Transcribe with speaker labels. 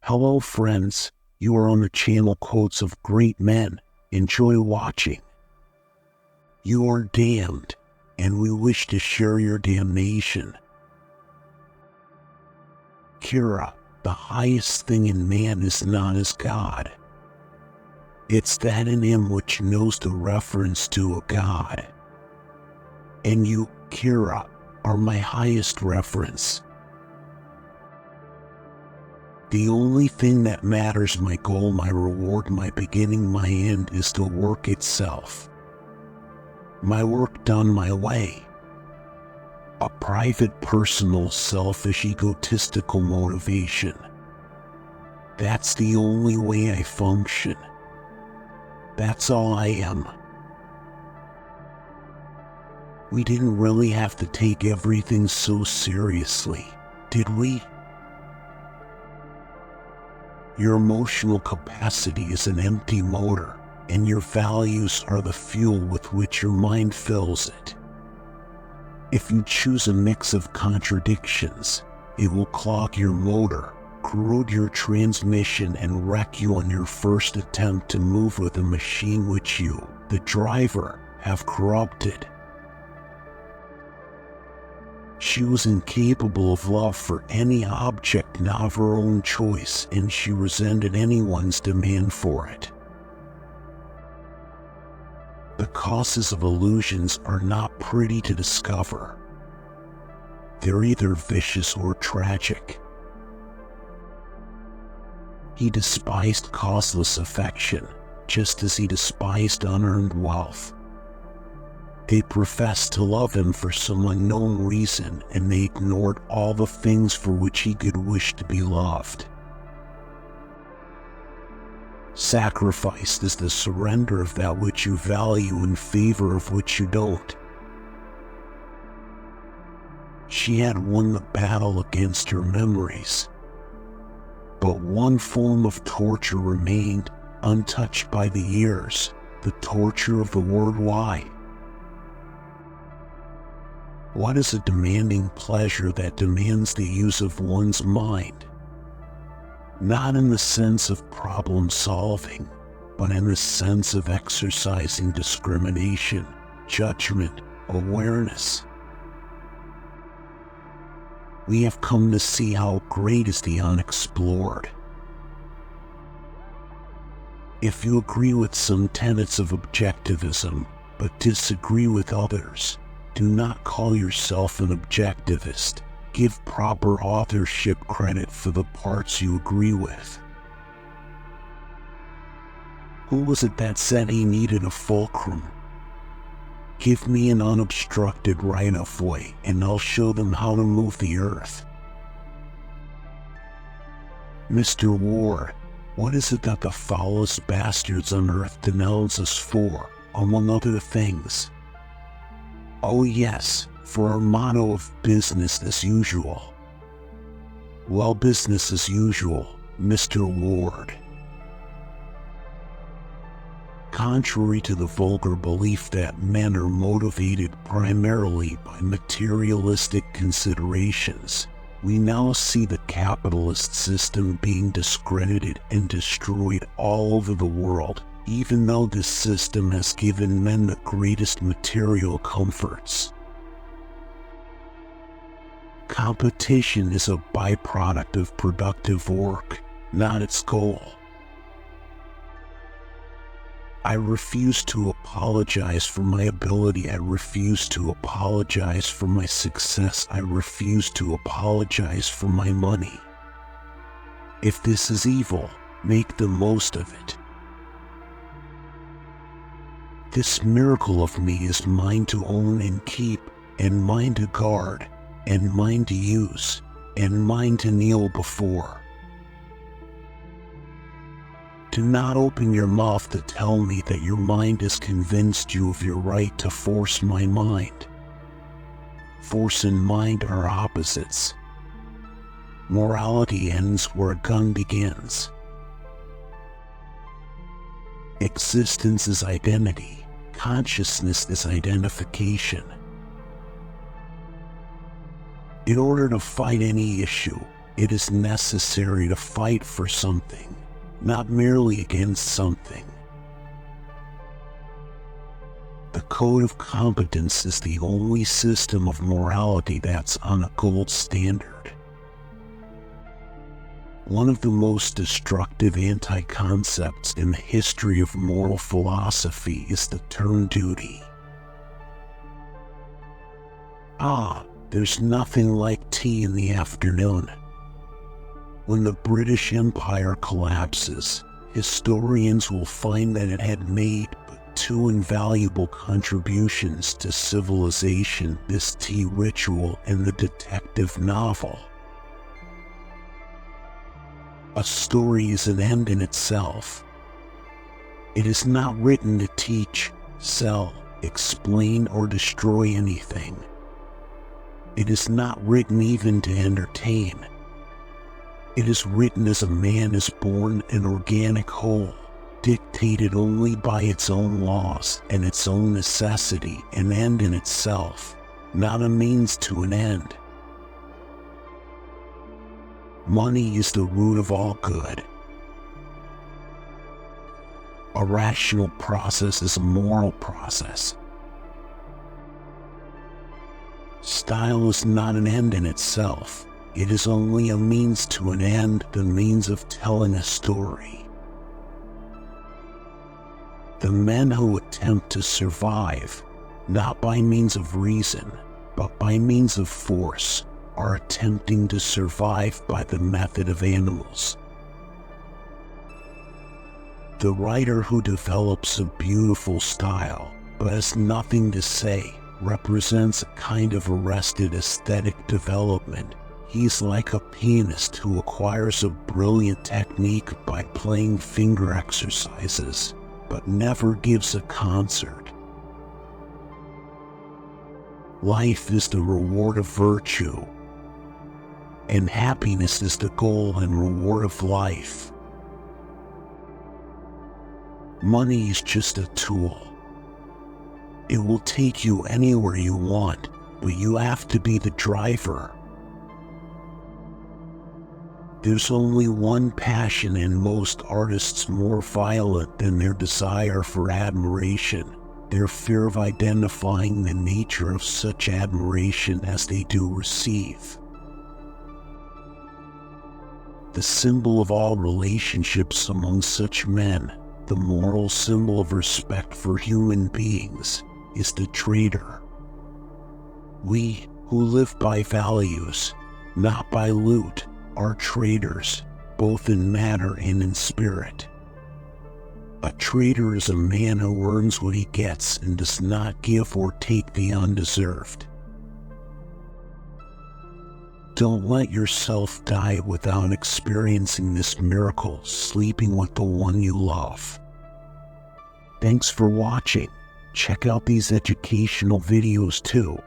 Speaker 1: Hello friends, you are on the channel Quotes of Great Men. Enjoy watching. You are damned, and we wish to share your damnation. Kira, the highest thing in man is not as God. It's that in him which knows the reference to a God. And you, Kira, are my highest reference. The only thing that matters, my goal, my reward, my beginning, my end, is the work itself. My work done my way. A private, personal, selfish, egotistical motivation. That's the only way I function. That's all I am. We didn't really have to take everything so seriously, did we? Your emotional capacity is an empty motor, and your values are the fuel with which your mind fills it. If you choose a mix of contradictions, it will clog your motor, corrode your transmission, and wreck you on your first attempt to move with a machine which you, the driver, have corrupted. She was incapable of love for any object not of her own choice, and she resented anyone's demand for it. The causes of illusions are not pretty to discover. They're either vicious or tragic. He despised causeless affection, just as he despised unearned wealth. They professed to love him for some unknown reason, and they ignored all the things for which he could wish to be loved. Sacrifice is the surrender of that which you value in favor of which you don't. She had won the battle against her memories, but one form of torture remained, untouched by the years, the torture of the word why. What is a demanding pleasure that demands the use of one's mind? Not in the sense of problem solving, but in the sense of exercising discrimination, judgment, awareness. We have come to see how great is the unexplored. If you agree with some tenets of objectivism, but disagree with others, do not call yourself an objectivist. Give proper authorship credit for the parts you agree with. Who was it that said he needed a fulcrum? Give me an unobstructed right-of-way, and I'll show them how to move the earth. Mr. Ward, what is it that the foulest bastards on earth denounce us for, among other things? Oh yes, for our motto of business as usual. Well, business as usual, Mr. Ward. Contrary to the vulgar belief that men are motivated primarily by materialistic considerations, we now see the capitalist system being discredited and destroyed all over the world, even though this system has given men the greatest material comforts. Competition is a byproduct of productive work, not its goal. I refuse to apologize for my ability. I refuse to apologize for my success. I refuse to apologize for my money. If this is evil, make the most of it. This miracle of me is mine to own and keep, and mine to guard, and mine to use, and mine to kneel before. Do not open your mouth to tell me that your mind has convinced you of your right to force my mind. Force and mind are opposites. Morality ends where a gun begins. Existence is identity. Consciousness is identification. In order to fight any issue, It is necessary to fight for something, not merely against something. The code of competence is the only system of morality that's on a gold standard. One of the most destructive anti-concepts in the history of moral philosophy is the term duty. There's nothing like tea in the afternoon. When the British Empire collapses, historians will find that it had made but two invaluable contributions to civilization: this tea ritual and the detective novel. A story is an end in itself. It is not written to teach, sell, explain, or destroy anything. It is not written even to entertain. It is written as a man is born an organic whole, dictated only by its own laws and its own necessity, an end in itself, not a means to an end. Money is the root of all good. A rational process is a moral process. Style is not an end in itself. It is only a means to an end, the means of telling a story. The men who attempt to survive, not by means of reason, but by means of force, are attempting to survive by the method of animals. The writer who develops a beautiful style, but has nothing to say, represents a kind of arrested aesthetic development. He's like a pianist who acquires a brilliant technique by playing finger exercises, but never gives a concert. Life is the reward of virtue, and happiness is the goal and reward of life. Money is just a tool. It will take you anywhere you want, but you have to be the driver. There's only one passion in most artists more violent than their desire for admiration, their fear of identifying the nature of such admiration as they do receive. The symbol of all relationships among such men, the moral symbol of respect for human beings, is the traitor. We, who live by values, not by loot, are traitors, both in matter and in spirit. A traitor is a man who earns what he gets and does not give or take the undeserved. Don't let yourself die without experiencing this miracle, sleeping with the one you love. Thanks for watching. Check out these educational videos too.